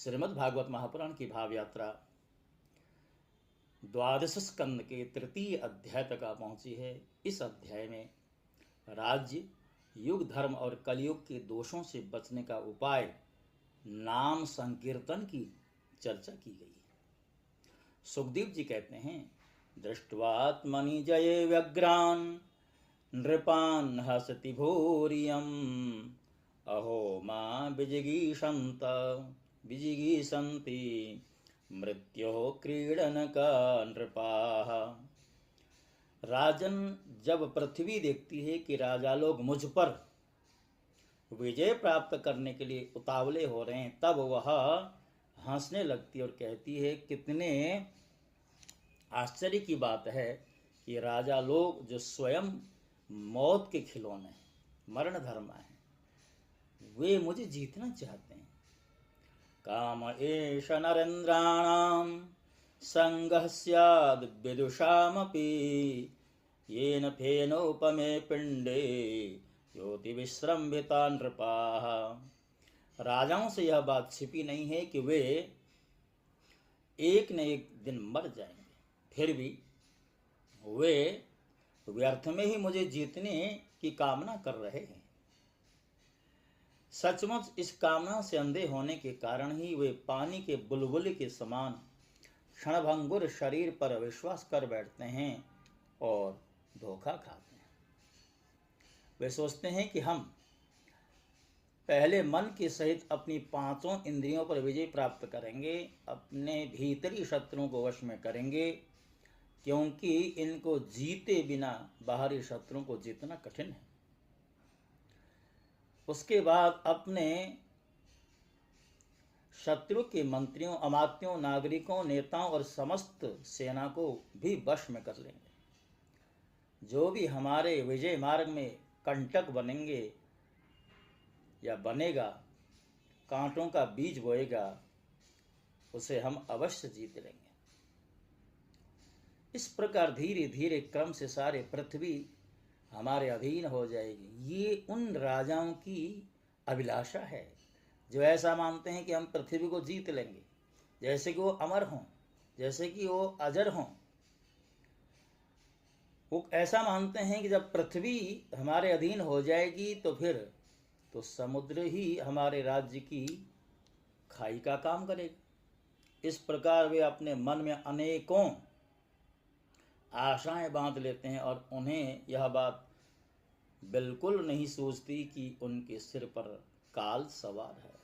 श्रीमद् भागवत महापुराण की भाव यात्रा 12 स्कंद के तृतीय अध्याय तक आ पहुंची है। इस अध्याय में राज्य, युग, धर्म और कलयुग के दोषों से बचने का उपाय नाम संकीर्तन की चर्चा की गई है। सुखदेव जी कहते हैं, दृष्ट्वात्मनि जये व्यग्रान नृपान हसति भूरियम अहो मां विजिगीषन्ति मृत्यो क्रीडनका नृपाः। राजन, जब पृथ्वी देखती है कि राजा लोग मुझ पर विजय प्राप्त करने के लिए उतावले हो रहे हैं, तब वह हंसने लगती और कहती है, कितने आश्चर्य की बात है कि राजा लोग जो स्वयं मौत के खिलौने, मरण धर्म हैं, वे मुझे जीतना चाहते हैं। काम एष नरेन्द्राणां संगः स्याद् विदुषामपि येन फेनोपमे पिंडे योति विश्रम्भिता नृपाः। राजाओं से यह बात छिपी नहीं है कि वे एक न एक दिन मर जाएंगे, फिर भी वे व्यर्थ में ही मुझे जीतने की कामना कर रहे हैं। सचमुच इस कामना से अंधे होने के कारण ही वे पानी के बुलबुले के समान क्षणभंगुर शरीर पर विश्वास कर बैठते हैं और धोखा खाते हैं। वे सोचते हैं कि हम पहले मन के सहित अपनी पांचों इंद्रियों पर विजय प्राप्त करेंगे, अपने भीतरी शत्रुओं को वश में करेंगे, क्योंकि इनको जीते बिना बाहरी शत्रुओं को जीतना कठिन है। उसके बाद अपने शत्रु के मंत्रियों, अमात्यों, नागरिकों, नेताओं और समस्त सेना को भी वश में कर लेंगे। जो भी हमारे विजय मार्ग में कंटक बनेंगे या बनेगा, कांटों का बीज बोएगा, उसे हम अवश्य जीत लेंगे। इस प्रकार धीरे धीरे क्रम से सारे पृथ्वी हमारे अधीन हो जाएगी। ये उन राजाओं की अभिलाषा है जो ऐसा मानते हैं कि हम पृथ्वी को जीत लेंगे, जैसे कि वो अमर हों, जैसे कि वो अजर हों। वो ऐसा मानते हैं कि जब पृथ्वी हमारे अधीन हो जाएगी तो फिर तो समुद्र ही हमारे राज्य की खाई का काम करेगा। इस प्रकार वे अपने मन में अनेकों आशाएं बांध लेते हैं और उन्हें यह बात बिल्कुल नहीं सूझती कि उनके सिर पर काल सवार है।